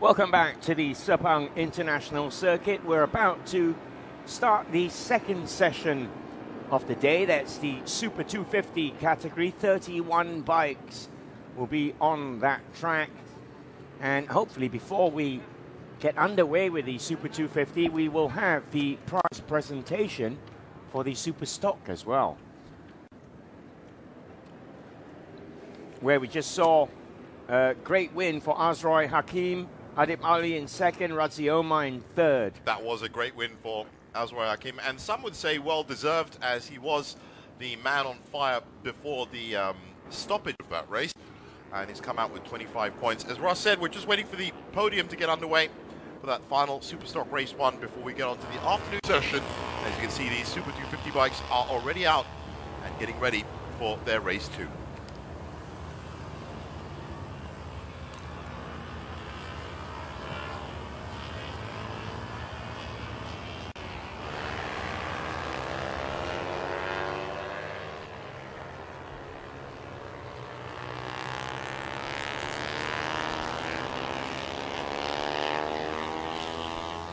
Welcome back to the Sepang International Circuit. We're about to start the second session of the day. That's the Super 250 category. 31 bikes will be on that track. And hopefully before we get underway with the Super 250, we will have the prize presentation for the Super Stock as well, where we just saw a great win for Azroy Hakim, Adib Ali in second, Razioma in third. That was a great win for Azroy Hakim, and some would say well-deserved, as he was the man on fire before the stoppage of that race, and he's come out with 25 points. As Ross said, we're just waiting for the podium to get underway for that final Superstock Race 1 before we get on to the afternoon session. As you can see, these Super 250 bikes are already out and getting ready for their Race 2.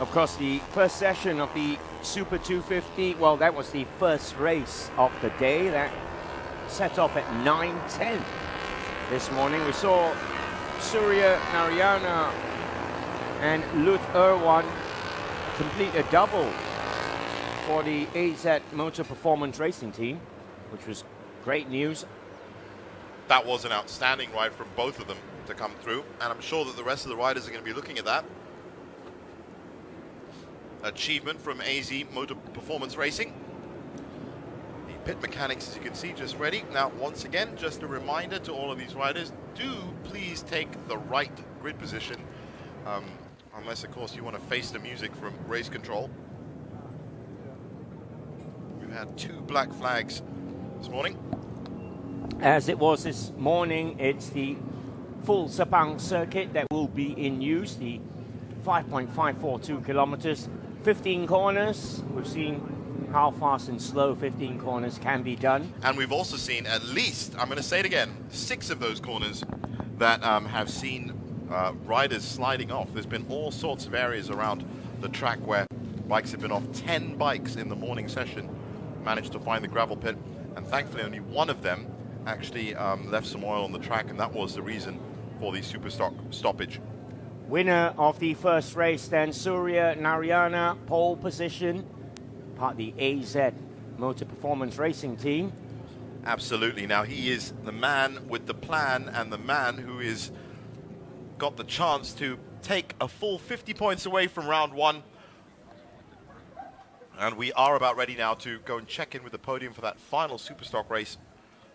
Of course, the first session of the Super 250, well, that was the first race of the day. That set off at 9:10 this morning. We saw Surya Narayana and Rd1 complete a double for the AZ Motor Performance Racing team, which was great news. That was an outstanding ride from both of them to come through, and I'm sure that the rest of the riders are going to be looking at that achievement from AZ Motor Performance Racing. The pit mechanics, as you can see, just ready. Now, once again, just a reminder to all of these riders, do please take the right grid position, unless, of course, you want to face the music from race control. We've had 2 black flags this morning. As it was this morning, it's the full Sepang circuit that will be in use, the 5.542 kilometers. 15 corners. We've seen how fast and slow 15 corners can be done. And we've also seen at least, I'm going to say it again, 6 of those corners that have seen riders sliding off. There's been all sorts of areas around the track where bikes have been off. 10 bikes in the morning session managed to find the gravel pit, and thankfully only one of them actually left some oil on the track, and that was the reason for the Superstock stoppage. Winner of the first race then, Surya Narayana, pole position, part of the AZ Motor Performance Racing team. Absolutely. Now he is the man with the plan, and the man who is got the chance to take a full 50 points away from round 1. And we are about ready now to go and check in with the podium for that final Superstock race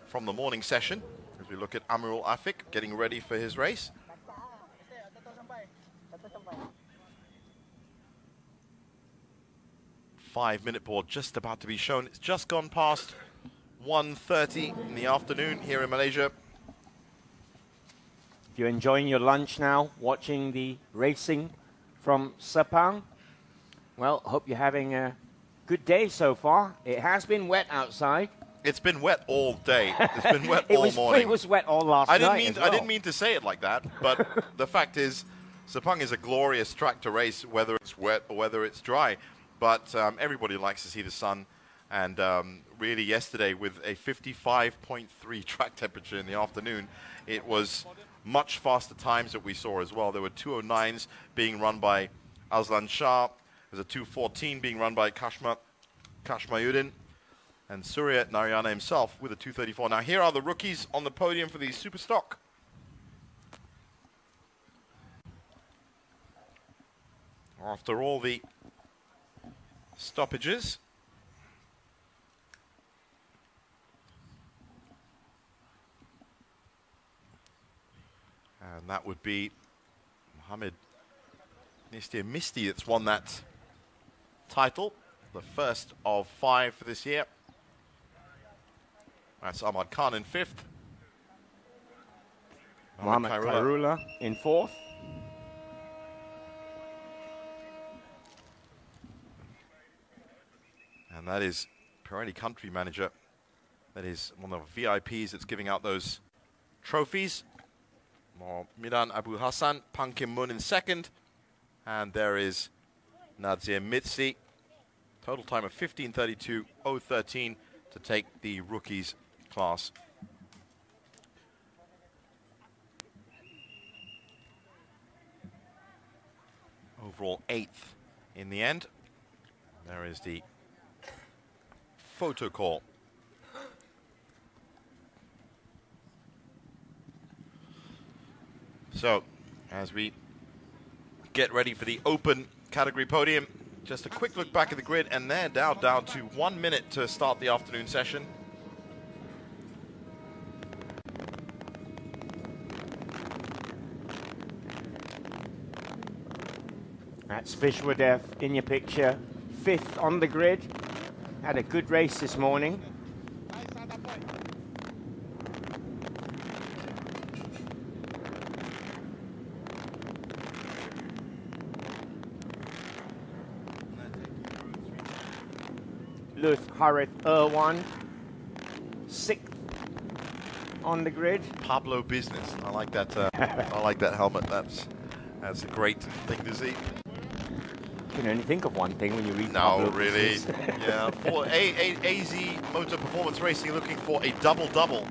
from the morning session, as we look at Amirul Afik getting ready for his race. 5-minute board just about to be shown. It's just gone past 1:30 in the afternoon here in Malaysia. If you're enjoying your lunch now, watching the racing from Sepang, well, hope you're having a good day so far. It has been wet outside. It's been wet all day. It's been wet all morning. It was wet all last night as well. I didn't mean to say it like that, but the fact is, Sepang is a glorious track to race, whether it's wet or whether it's dry. But everybody likes to see the sun, and really yesterday with a 55.3 track temperature in the afternoon, it was much faster times that we saw as well. There were 209s being run by Azlan Shah. There's a 214 being run by Kashmayuddin, and Surya Narayana himself with a 234. Now here are the rookies on the podium for the Superstock. After all the stoppages, and that would be Mohammed Misty that's won that title, the first of 5 for this year. That's Ahmad Khan in 5th. Mohammed Khairullah in 4th. And that is Pirelli Country Manager. That is one of the VIPs that's giving out those trophies. Miran Abu Hassan, Pang Kim Mun in second. And there is Nazir Mitsi. Total time of 15:32.013 to take the rookies class. Overall 8th in the end. There is the photo call. So, as we get ready for the open category podium, just a quick look back at the grid, and they're now down to 1 minute to start the afternoon session. That's Vishwadev in your picture, 5th on the grid. Had a good race this morning. Luth Harith Rd1, 6th on the grid. Pablo Business. I like that. I like that helmet. That's a great thing to see. You can only think of one thing when you read. No, Pablo really. Business. Yeah. For AZ Motor Performance Racing, looking for a double-double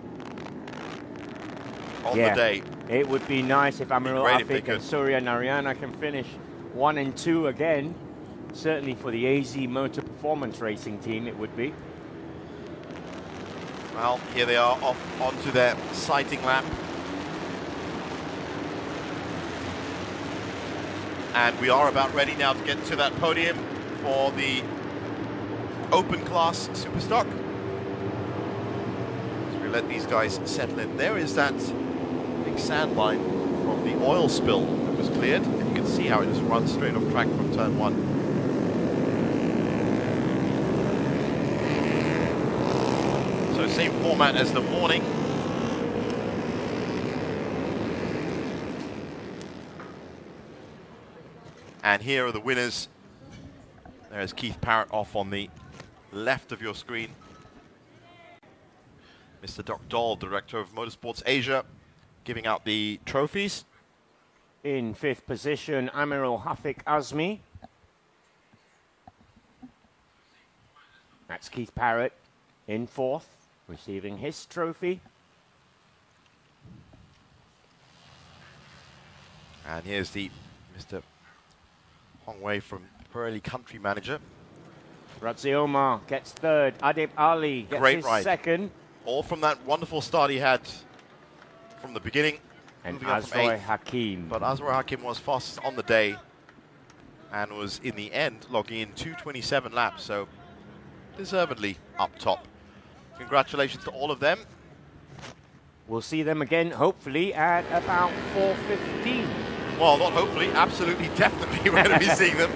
on the day. It would be nice if Amirul Afik and Surya Narayana can finish 1 and 2 again. Certainly for the AZ Motor Performance Racing team, it would be. Well, here they are off onto their sighting lap. And we are about ready now to get to that podium for the open class Superstock. So we let these guys settle in. There is that big sand line from the oil spill that was cleared. And you can see how it just runs straight off track from turn 1. So same format as the morning. And here are the winners. There's Keith Parrott off on the left of your screen. Mr. Doc Dahl, Director of Motorsports Asia, giving out the trophies. In 5th position, Amirul Hafik Azmi. That's Keith Parrott in 4th, receiving his trophy. And here's the Mr. Hong Wei from Pirelli Country Manager. Razi Omar gets 3rd. Adib Ali gets Great his ride. 2nd. All from that wonderful start he had from the beginning. And moving up from Azroy 8th. Hakim. But Azroy Hakim was fastest on the day and was, in the end, logging in 2:27 laps. So, deservedly up top. Congratulations to all of them. We'll see them again, hopefully, at about 4:15. Well, not hopefully, absolutely, definitely we're going to be seeing them.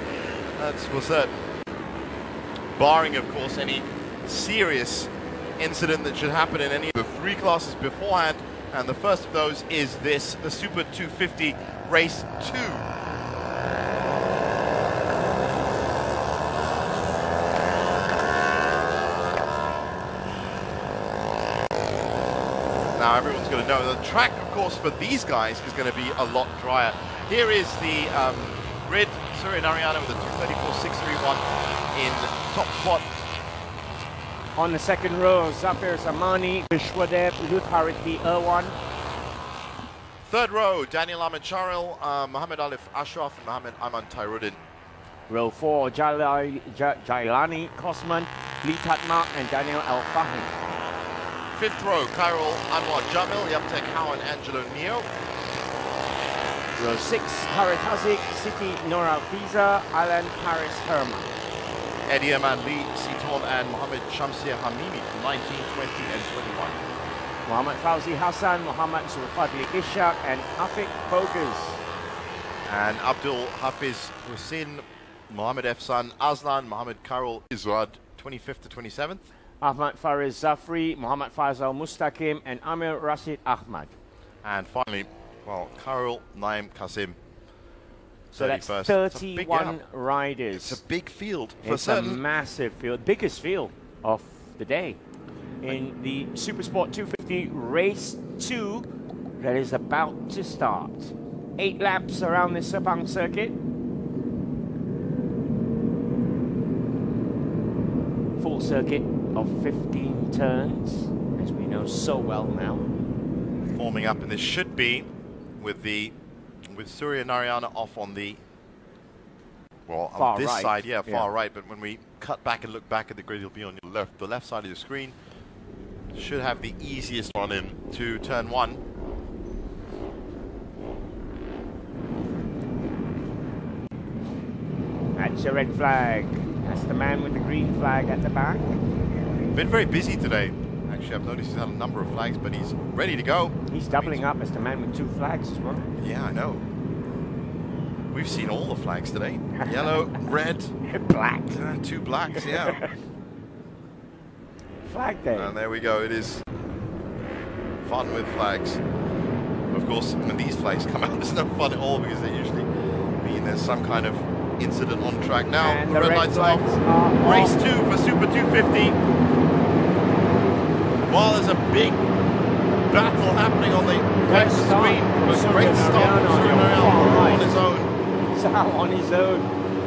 That's for certain. Barring, of course, any serious incident that should happen in any of the 3 classes beforehand. And the first of those is this, the Super 250 Race 2. Now everyone's going to know the track, of course, for these guys is going to be a lot drier. Here is the grid. Surya Narayana with a 2:34.631 in top spot. On the 2nd row, Zafir Zamani, Vishwadev, Luth Harith Rd1. 3rd row, Daniel Ahmed Charil, Mohammed Alif Ashraf, and Mohammed Ayman Tairuddin. Row 4, Jailani Kosman, Lee Tatma, and Daniel El Fahim. 5th row, Khairul Anwar Jamil, Yamtek Howe, and Angelo Neo. Row 6, Harith Hazik, Siti Nora Fiza, Alan Paris Herman. Eddie Aman Lee, Siton, and Mohammed Shamsia Hamimi, 19, 20, and 21. Muhammad Fauzi Hassan, Muhammad Zulfadli Ishaq, and Afik Bogus. And Abdul Hafiz Hussein, Mohammed Efsan Aslan, Mohammed Karol Izrad, 25th to 27th. Ahmad Fariz Zafri, Muhammad Faisal Mustaqim, and Amir Rashid Ahmad. And finally, well, Karol Naim Kasim. So that's 31st. 31 riders. It's a big field for It's certain. a massive field, biggest field of the day. In the Supersport 250 Race 2 that is about to start. 8 laps around the Sepang circuit. Full circuit of 15 turns, as we know so well now. Forming up, and this should be with Surya Narayana off on the far on this right. side, far right. But when we cut back and look back at the grid, he'll be on your left, the left side of the screen. Should have the easiest run in to turn 1. That's a red flag. That's the man with the green flag at the back. Been very busy today. Actually, I've noticed he's had a number of flags, but he's ready to go. He's doubling up as the man with 2 flags as well. Yeah, I know. We've seen all the flags today. Yellow, red, black. 2 blacks, yeah. Flag day. And there we go. It is fun with flags. Of course, when these flags come out, there's no fun at all because they usually mean there's some kind of incident on track. Now, and the red lights are off. Race 2 for Super 250. Well, there's a big battle happening on the red screen. Great start from Surya Narayana on his own. On his own.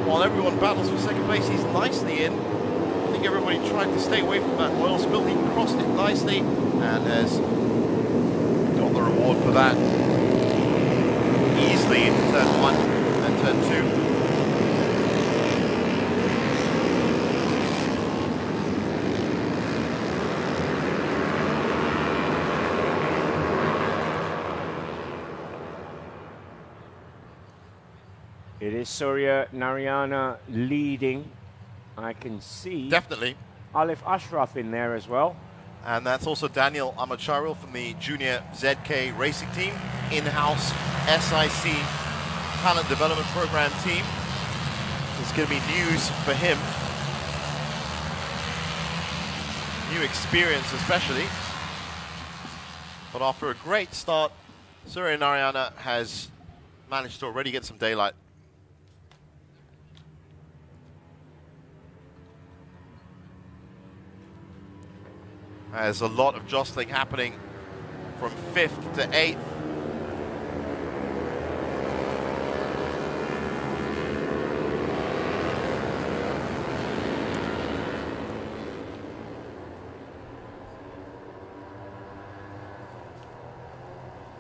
While everyone battles for second place, he's nicely in. I think everybody tried to stay away from that oil spill. He crossed it nicely and has got the reward for that. Easily into turn 1 and then turn 2. It is Surya Narayana leading. I can see Definitely. Alif Ashraf in there as well. And that's also Daniel Amacharil from the Junior ZK Racing Team, in-house SIC Talent Development Program team. It's going to be news for him. New experience especially. But after a great start, Surya Narayana has managed to already get some daylight. There's a lot of jostling happening from 5th to 8th.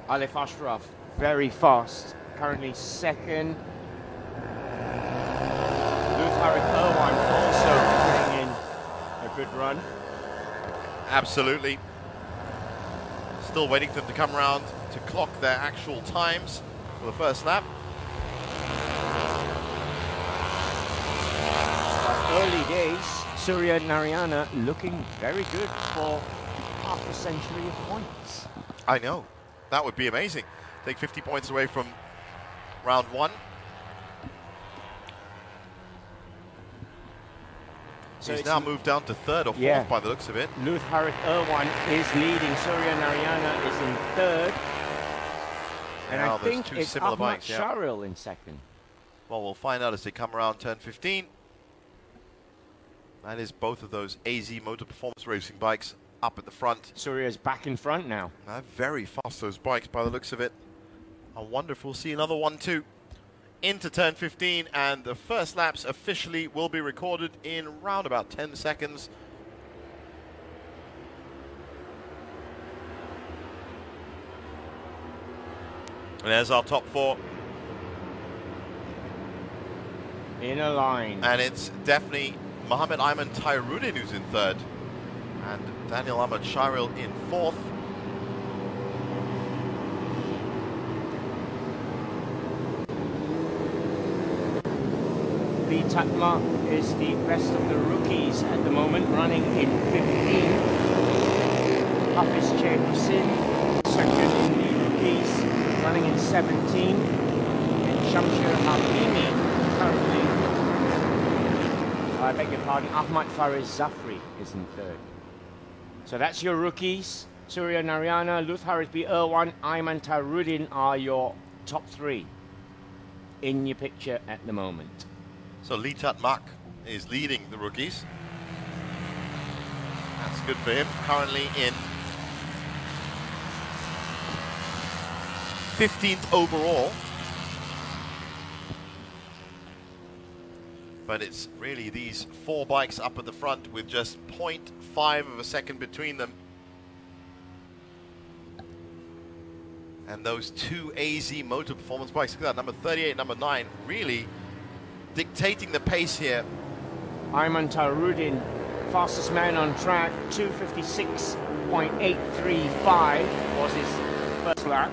Alif Ashraf, very fast, currently 2nd. Lutharik Irwan also putting in a good run. Absolutely. Still waiting for them to come around to clock their actual times for the first lap. Early days, Surya Narayana looking very good for half a century of points. I know. That would be amazing. Take 50 points away from round 1. So he's now moved down to 3rd or 4th by the looks of it. Lutharik Irwan is leading. Surya Narayana is in 3rd. And now I think it's Ahmad Sharil in 2nd. Well, we'll find out as they come around turn 15. That is both of those AZ Motor Performance Racing bikes up at the front. Surya's back in front now. Very fast, those bikes, by the looks of it. I wonder if we'll see another 1-2 into turn 15, and the first laps officially will be recorded in around about 10 seconds. And there's our top 4. In a line. And it's definitely Mohammed Ayman Tyrudin who's in 3rd. And Daniel Ahmad Sharil in 4th. Lee Tatma is the best of the rookies at the moment, running in 15. Hafiz Chair Hussain, 2nd in the rookies, running in 17. And Shamshir Hakimi, currently, I beg your pardon, Ahmad Fariz Zafri is in 3rd. So that's your rookies. Surya Narayana, Lutharik Irwan, Ayman Tyrudin are your top 3 in your picture at the moment. So Lee Tat-Mak is leading the rookies. That's good for him. Currently in 15th overall. But it's really these 4 bikes up at the front with just 0.5 of a second between them. And those 2 AZ Motor Performance bikes, look at that, number 38, number 9, really dictating the pace here. Ayman Tarudin, fastest man on track, 2:56.835 was his first lap.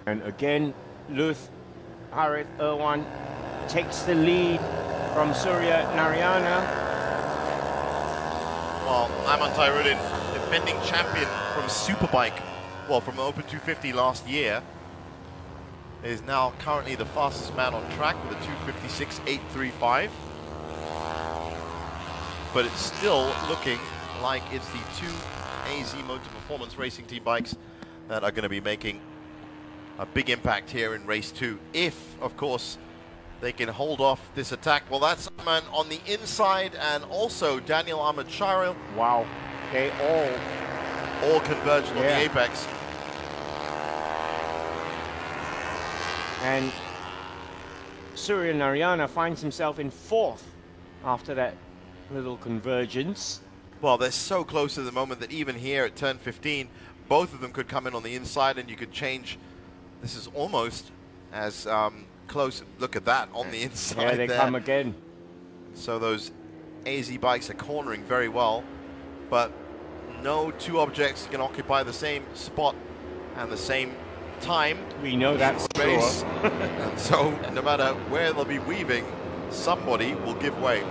And again, Luth Harith Rd1 takes the lead from Surya Narayana. Well, Ayman Tarudin, defending champion from Superbike, well, from the Open 250 last year, is now currently the fastest man on track with a 2:56.835. But it's still looking like it's the 2 AZ Motor Performance Racing Team bikes that are going to be making a big impact here in race 2, if, of course, they can hold off this attack. Well, that's man on the inside, and also Daniel Ahmed Shirel. Wow, they all converged on the apex. And Surya Narayana finds himself in 4th after that little convergence. Well, they're so close at the moment that even here at turn 15, both of them could come in on the inside and you could change. This is almost as close. Look at that on the inside. Here they come again. So those AZ bikes are cornering very well, but no 2 objects can occupy the same spot and the same time. We know that space. And so no matter where they'll be weaving, somebody will give way.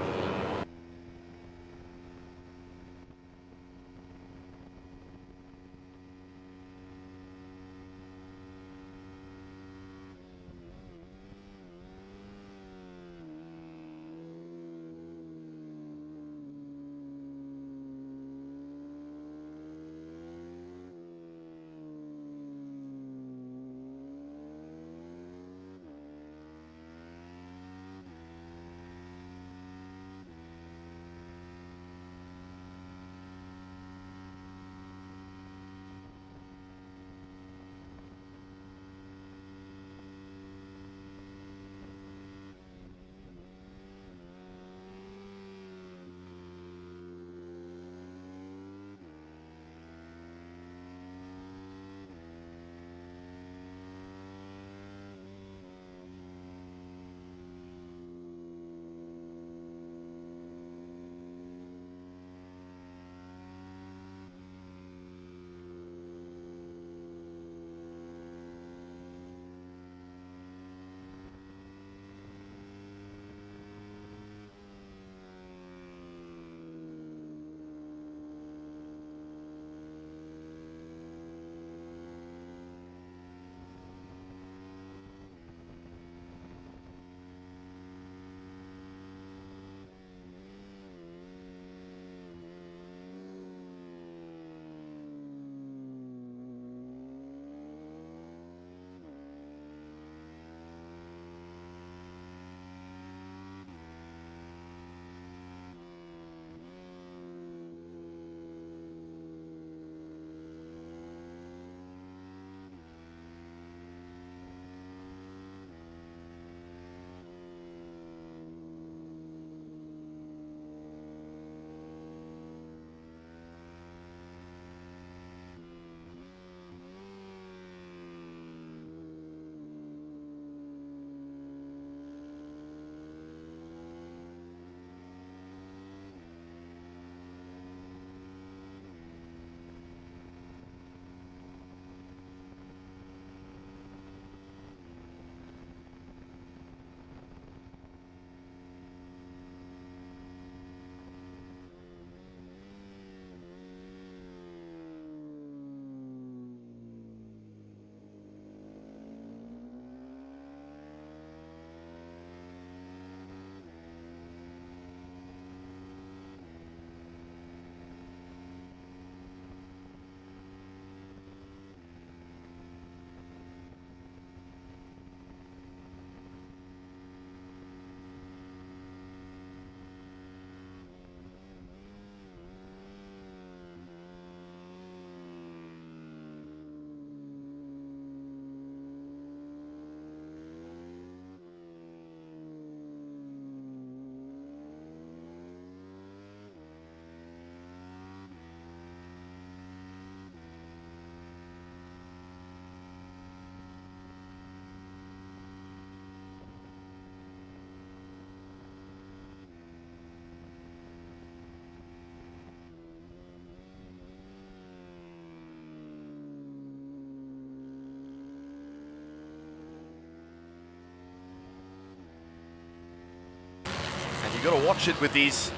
You got to watch it with these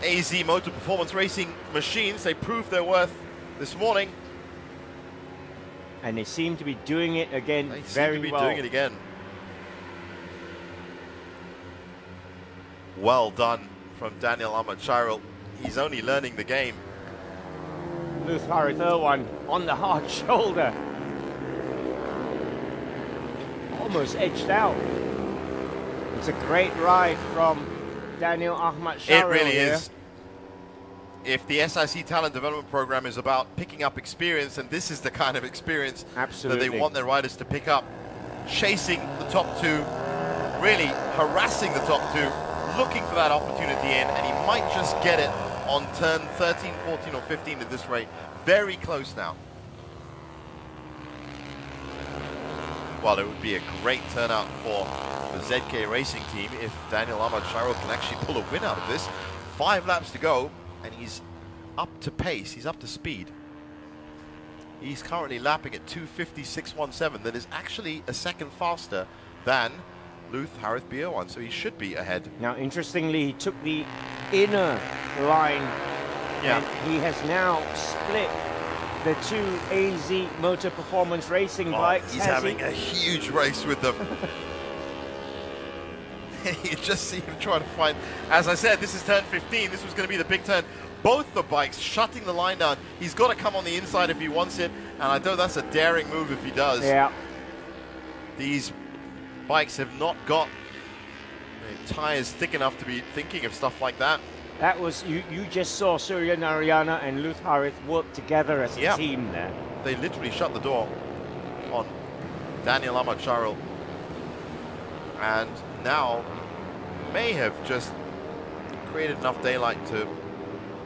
AZ Motor Performance Racing machines. They proved their worth this morning. And they seem to be doing it again They very seem to be well. doing it again. Well done from Daniel Amirul. He's only learning the game. Rd1 on the hard shoulder. Almost edged out. It's a great ride from Daniel Amirul. It really is. If the SIC Talent Development Program is about picking up experience, and this is the kind of experience Absolutely. that they want their riders to pick up, chasing the top two, really harassing the top two, looking for that opportunity in, and he might just get it on turn 13, 14 or 15 at this rate. Very close now. Well, it would be a great turnout for the ZK Racing team if Daniel Amirul can actually pull a win out of this. 5 laps to go, and he's up to pace, he's up to speed. He's currently lapping at 2:56.17. That is actually a second faster than Luth Harith BO1, so he should be ahead. Now, interestingly, he took the inner line. Yeah. And he has now split the two AZ Motor Performance Racing bikes. He's having a huge race with them. You just see him trying to find, as I said, this is turn 15. This was going to be the big turn. Both the bikes shutting the line down. He's got to come on the inside if he wants it, and I know that's a daring move if he does. Yeah. These bikes have not got tires thick enough to be thinking of stuff like that. That was, you just saw Surya Narayana and Luth Harith work together as a team there. They literally shut the door on Daniel Amirul, and now may have just created enough daylight to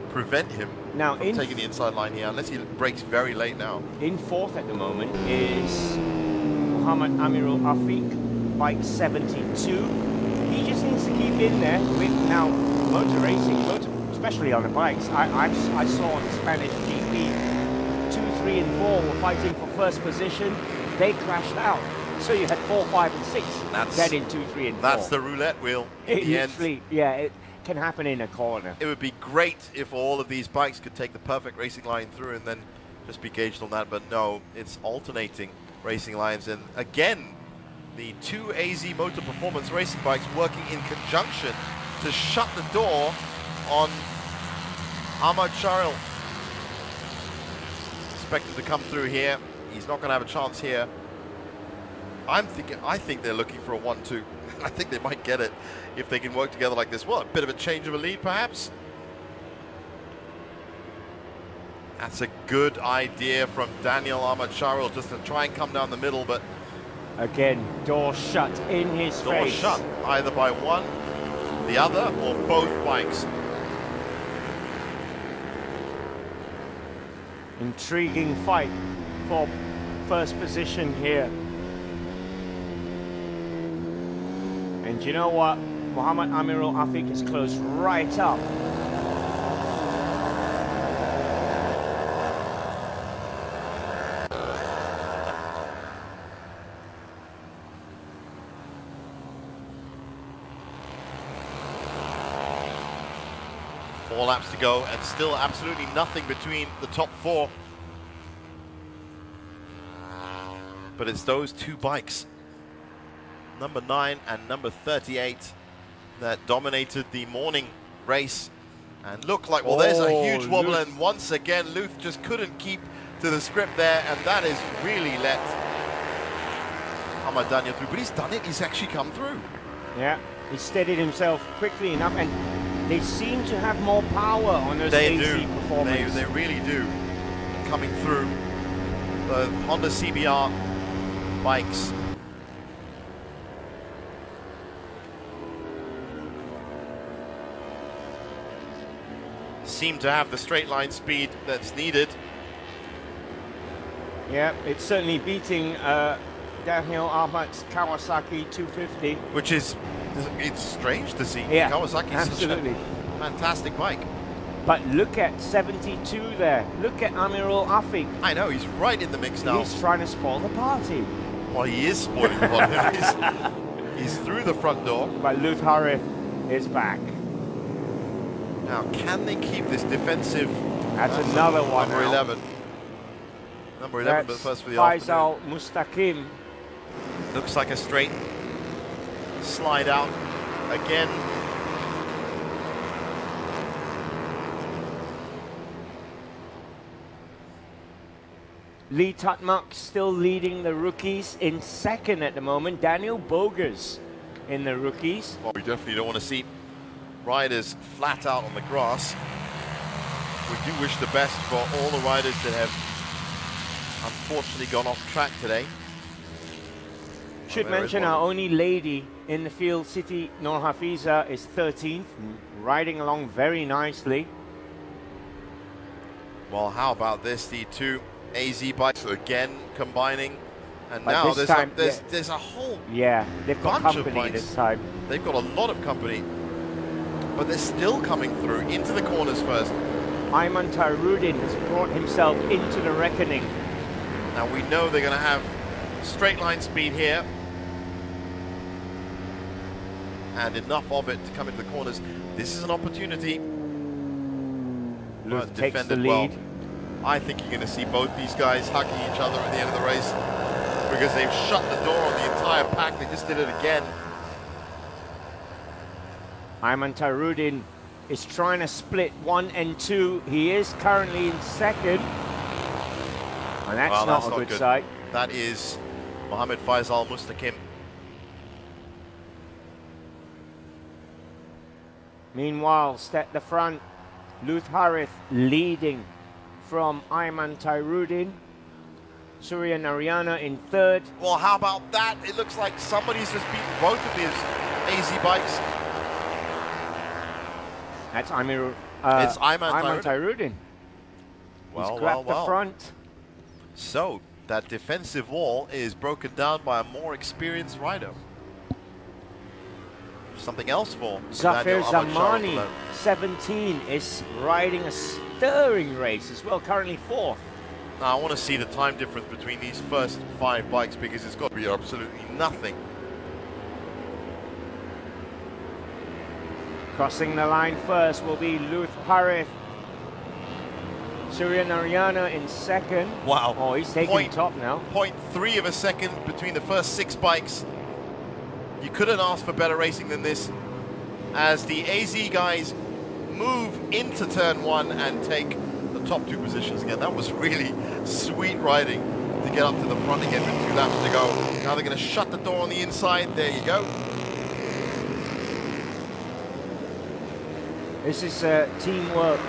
prevent him from taking the inside line here, unless he breaks very late now. In fourth at the moment is Muhammad Amirul Afiq, bike 72. He just needs to keep in there with now motor racing, especially on the bikes. I saw on the Spanish GP, 2, 3 and 4 were fighting for first position. They crashed out. So you had 4, 5 and 6 dead in 2, 3 and 4. That's the roulette wheel in the end. Yeah, it can happen in a corner. It would be great if all of these bikes could take the perfect racing line through and then just be gauged on that, but no, it's alternating racing lines. And again, the two AZ Motor Performance Racing bikes working in conjunction to shut the door on Amirul. Expected to come through here. He's not going to have a chance here. I think they're looking for a 1-2. I think they might get it if they can work together like this. Well, a bit of a change of a lead, perhaps. That's a good idea from Daniel Amirul, just to try and come down the middle, but again, door shut in his door face. Shut either by one, the other, or both bikes. Intriguing fight for first position here. And you know what? Muhammad Amirul Afiq is close right up. Four laps to go, and still absolutely nothing between the top four. But it's those two bikes, number 9 and number 38, that dominated the morning race and looked like, well, there's a huge wobble, and once again Luth just couldn't keep to the script there, and that has really let Ahmad Daniel through. But he's done it, he's actually come through. Yeah, he steadied himself quickly enough, and they seem to have more power on those AC performance. They really do, coming through. The Honda CBR bikes. Seem to have the straight line speed that's needed. Yeah, it's certainly beating Daniel Ahmad's Kawasaki 250. Which is, it's strange to see. Yeah, Kawasaki's absolutely such a fantastic bike. But look at 72 there. Look at Amirul Afiq. I know, he's right in the mix now. He's trying to spoil the party. Well, he is spoiling the party. He's through the front door. But Luth Harith is back. Now, can they keep this defensive? That's another one. Number 11. Number 11, but first for the afternoon. Mustaqim. Looks like a straight slide out again. Lee Tutmuck still leading the rookies in second at the moment. Daniel Bogers in the rookies. Well, we definitely don't want to see riders flat out on the grass. We do wish the best for all the riders that have unfortunately gone off track today. Should mention our only lady in the field, Siti Nur Hafiza, is 13th, riding along very nicely. Well, how about this? The two AZ bikes again combining, and but now there's a whole they've got bunch of company bikes. this time. They've got a lot of company, but they're still coming through into the corners first. Ayman Tairudin has brought himself into the reckoning. Now we know they're going to have straight line speed here, and enough of it to come into the corners. This is an opportunity. Luth takes the lead. Well. I think you're going to see both these guys hugging each other at the end of the race because they've shut the door on the entire pack. They just did it again. Ayman Tairudin is trying to split 1 and 2. He is currently in second. And that's not a good sight. That is Mohammed Faisal Mustaqim. Meanwhile, at the front, Luth Harith leading from Ayman Tairudin. Surya Narayana in third. Well, how about that? It looks like somebody's just beat both of his AZ bikes. That's Amirul. It's Ayman Tairudin. He's grabbed the front. So, that defensive wall is broken down by a more experienced rider. Something else for Zafir Zamani, 17, is riding a stirring race as well, currently fourth. Now, I want to see the time difference between these first 5 bikes because it's got to be absolutely nothing. Crossing the line first will be Luth Harith. Surya Narayana in second. Wow. Oh, he's taking top now. 0.3 of a second between the first 6 bikes. You couldn't ask for better racing than this. As the AZ guys move into turn 1 and take the top 2 positions again. That was really sweet riding to get up to the front again with 2 laps to go. Now they're going to shut the door on the inside. There you go. This is teamwork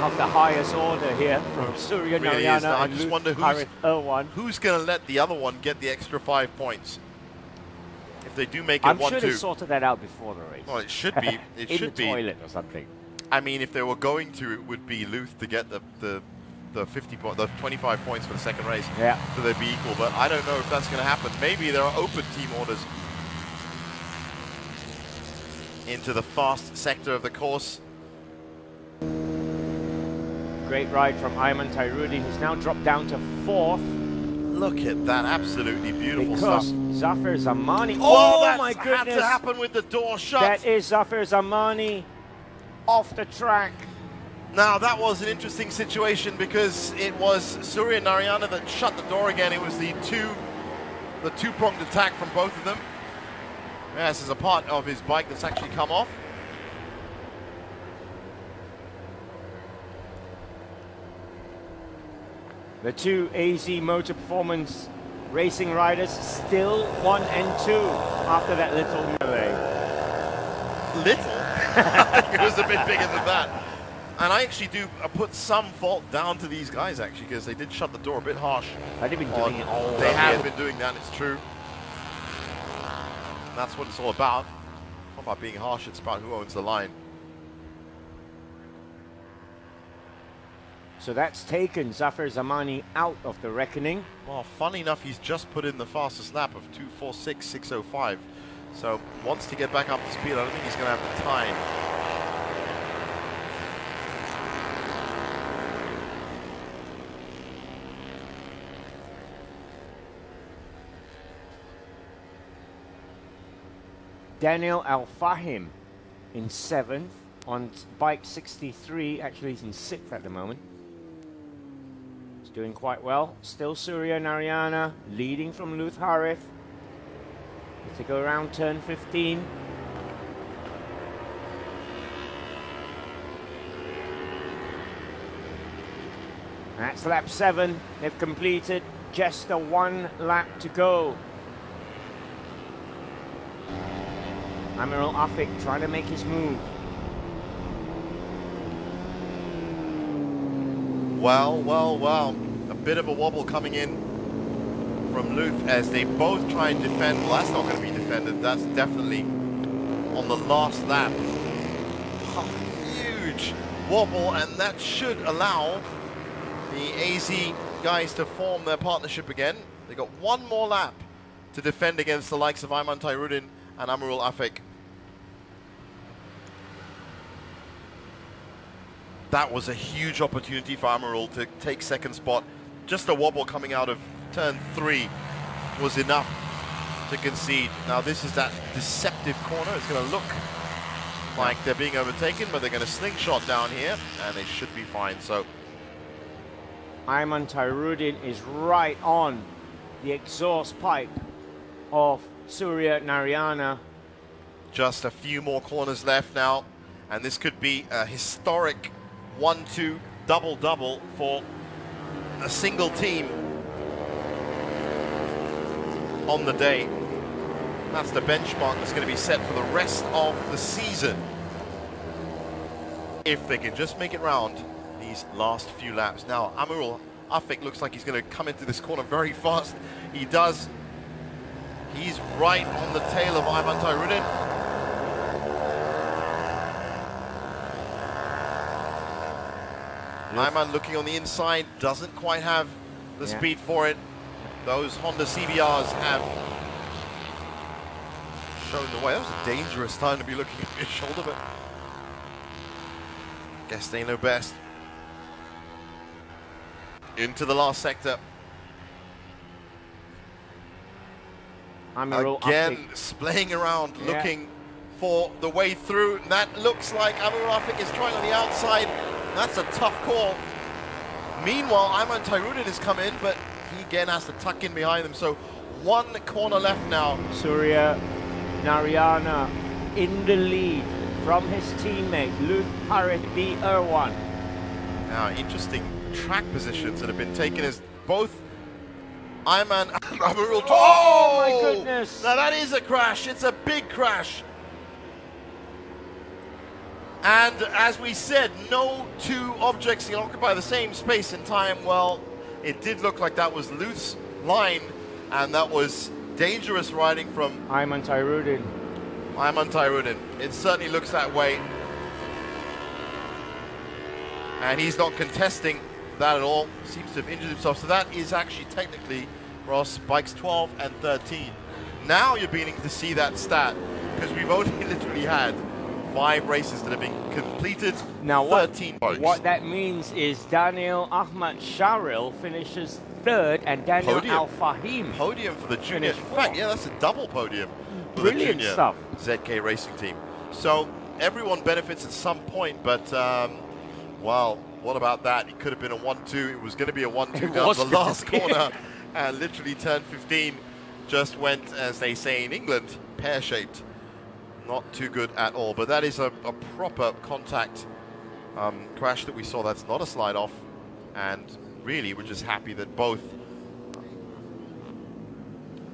of the highest order here from Surya Really Narayana. I just wonder who's going to let the other one get the extra 5 points. If they do make it 1-2. I'm sure they sorted that out before the race. Well, it should be. It should be. In the toilet or something. I mean, if they were going to, it would be Luth to get the 25 points for the second race. Yeah. So they'd be equal. But I don't know if that's going to happen. Maybe there are open team orders into the fast sector of the course. Great ride from Ayman Tairudin, who's now dropped down to 4th. Look at that, absolutely beautiful because stuff. Zafir Zamani. Oh, my goodness! Had to happen with the door shut. That is Zafir Zamani off the track. Now that was an interesting situation because it was Surya Narayana that shut the door again. It was the two-pronged attack from both of them. Yeah, this is a part of his bike that's actually come off. The 2 AZ Motor Performance racing riders still 1 and 2 after that little melee. Little? It was a bit bigger than that. And I actually do put some fault down to these guys actually because they did shut the door a bit harsh. They've been doing it all. They have been doing that, it's true. That's what it's all about. It's not about being harsh, it's about who owns the line. So that's taken Zafir Zamani out of the reckoning. Well, funny enough, he's just put in the fastest lap of 2:46.605. So wants to get back up to speed. I don't think he's going to have the time. Daniel Al-Fahim in 7th. on bike 63. Actually, he's in 6th at the moment. He's doing quite well. Still Surya Narayana leading from Luth Harith. To go around turn 15. That's lap 7. They've completed. Just a 1 lap to go. Amirul Afik trying to make his move. Well. A bit of a wobble coming in from Luth as they both try and defend. Well, that's not going to be defended. That's definitely on the last lap. A huge wobble, and that should allow the AZ guys to form their partnership again. They got 1 more lap to defend against the likes of Ayman Tairuddin and Amirul Afik. That was a huge opportunity for Amirul to take 2nd spot. Just a wobble coming out of turn 3 was enough to concede. Now this is that deceptive corner. It's going to look like they're being overtaken, but they're going to slingshot down here, and they should be fine. So Ayman Tairuddin is right on the exhaust pipe of Surya Narayana. Just a few more corners left now, and this could be a historic 1-2 double-double for a single team on the day. That's the benchmark that's going to be set for the rest of the season, if they can just make it round these last few laps. Now Amirul Afik looks like he's going to come into this corner very fast. He does. He's right on the tail of Ayman Tairuddin. Yes. Ayman looking on the inside, doesn't quite have the speed for it. Those Honda CBRs have shown the way. That was a dangerous time to be looking at his shoulder, but guess they know best. Into the last sector. Amirul again, Afik splaying around, looking for the way through. And that looks like Amirul Afik is trying on the outside. That's a tough call. Meanwhile, Ayman Tairuddin has come in, but he again has to tuck in behind them. So 1 corner left now. Surya Narayana in the lead from his teammate Luth Harith Rd1. Now, interesting track positions that have been taken as both Ayman and Amirul. Oh my goodness! Now that is a crash. It's a big crash. And as we said, no 2 objects can occupy the same space and time. Well, it did look like that was Luth's line, and that was dangerous riding from Ayman Tairuddin. Ayman Tairuddin. It certainly looks that way. And he's not contesting that at all. Seems to have injured himself. So that is actually technically, Ross, bikes 12 and 13. Now you're beginning to see that stat, because we've only literally had 5 races that have been completed. Now 13 bikes. What that means is Daniel Ahmad Sharil finishes 3rd, and Daniel Al-Fahim podium for the junior. In fact, that's a double podium for Brilliant the junior stuff. ZK Racing team. So everyone benefits at some point, but well, what about that? It could have been a 1-2. It was going to be a 1-2 down the last corner, and literally turn 15 just went, as they say in England, pear-shaped. Not too good at all, but that is a proper contact crash that we saw. That's not a slide off, and really we're just happy that both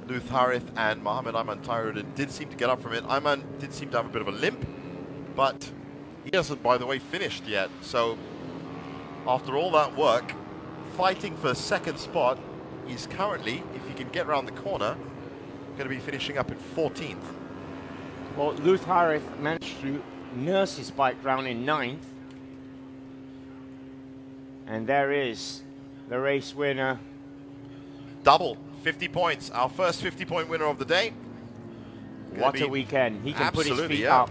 Luth Harith and Mohammed Ayman Tairuddin did seem to get up from it. Ayman did seem to have a bit of a limp, but he hasn't, by the way, finished yet. So after all that work, fighting for 2nd spot, he's currently, if he can get around the corner, going to be finishing up in 14th. Well, Luth Harith managed to nurse his bike round in 9th. And there is the race winner. Double, 50 points. Our first 50-point winner of the day. What a weekend. He can put his feet up.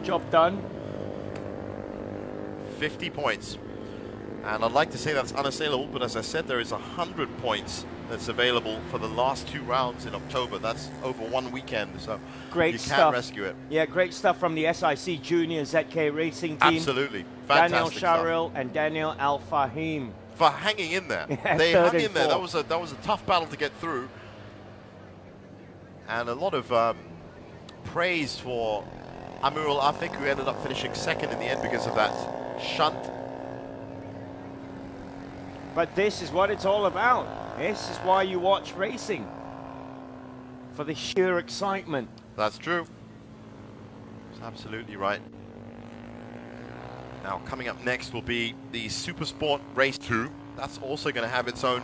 Job done. 50 points. And I'd like to say that's unassailable, but as I said, there is 100 points that's available for the last 2 rounds in October. That's over 1 weekend, so great you stuff. can rescue it. Yeah, great stuff from the SIC Junior ZK Racing team. Absolutely. Daniel Fantastic stuff. Sharil and Daniel Al-Fahim. For hanging in there. Yeah, They third hung and in there. fourth. That was a tough battle to get through. And a lot of praise for Amirul Afik, who ended up finishing second in the end because of that shunt. But this is what it's all about. This is why you watch racing. For the sheer excitement. That's true. That's absolutely right. Now, coming up next will be the Supersport Race 2. That's also going to have its own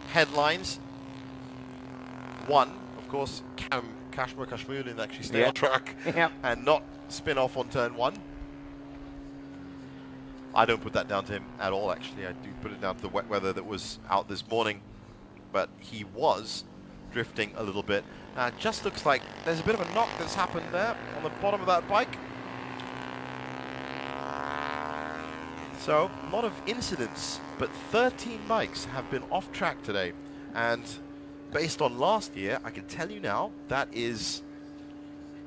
headlines. One, of course, Kashmir Kashmirian actually stay on track and not spin off on turn 1. I don't put that down to him at all, actually. I do put it down to the wet weather that was out this morning. But he was drifting a little bit. It just looks like there's a bit of a knock that's happened there on the bottom of that bike. So, a lot of incidents, but 13 bikes have been off track today. And based on last year, I can tell you now, that is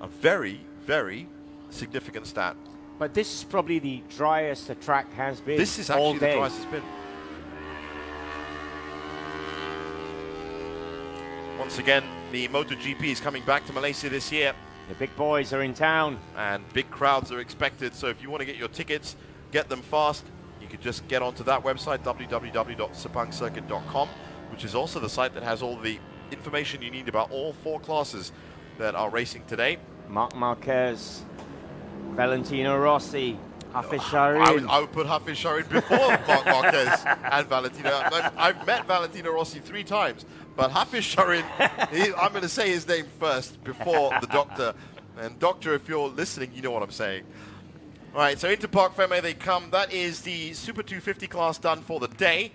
a very, very significant stat. But this is probably the driest the track has been. This is all actually the day. driest it's been. Once again, the MotoGP is coming back to Malaysia this year. The big boys are in town. And big crowds are expected, so if you want to get your tickets, get them fast. You could just get onto that website, www.sepangcircuit.com, which is also the site that has all the information you need about all 4 classes that are racing today. Marc Marquez, Valentino Rossi, Hafiz Sharin. I would put Hafiz Sharin before Marc Marquez and Valentino. I've met Valentino Rossi 3 times, but Hafiz Sharin, I'm going to say his name first before the doctor. And doctor, if you're listening, you know what I'm saying. All right, so into Park Ferme they come. That is the Super 250 class done for the day.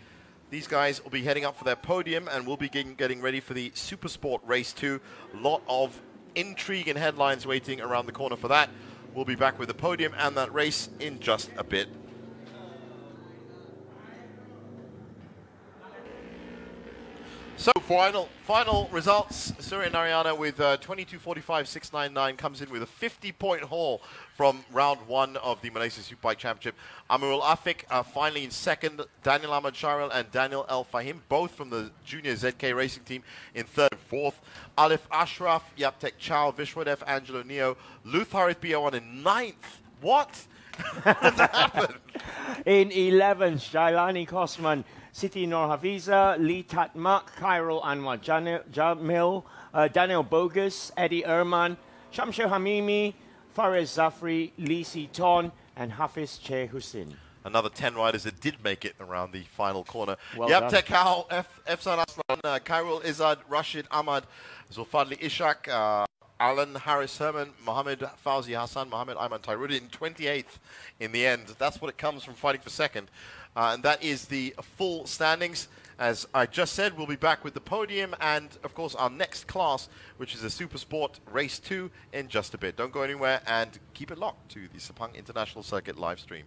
These guys will be heading up for their podium, and we'll be getting ready for the Super Sport Race 2. A lot of intrigue and headlines waiting around the corner for that. We'll be back with the podium and that race in just a bit. So final results. Surya Narayana with 22.45.699 comes in with a 50-point haul from round 1 of the Malaysia Superbike Championship. Amirul Afik finally in second. Daniel Ahmad Sharil and Daniel El Fahim, both from the Junior ZK Racing team, in third and fourth. Alif Ashraf, Yaptek Chow, Vishwadev, Angelo Neo, Lutharit BO1 in ninth. What? How did that happen? In 11th, Jailani Kosman, Siti Nur Hafiza, Lee Tat Mak, Khairul Anwar Jamil, Daniel Bogus, Eddie Erman, Shamsher Hamimi, Fares Zafri, Lee Si Ton, and Hafiz Che Hussein. Another 10 riders that did make it around the final corner. Well Yaptek Chow, Efsan Aslan, Khairul Izzad, Rashid Ahmad, Zulfadli Ishak, Alan Harris Herman, Mohammed Fauzi Hassan, Mohammed Ayman Tairudi in 28th in the end. That's what it comes from fighting for second. And that is the full standings. As I just said, we'll be back with the podium and, of course, our next class, which is the Super Sport Race 2 in just a bit. Don't go anywhere and keep it locked to the Sepang International Circuit live stream.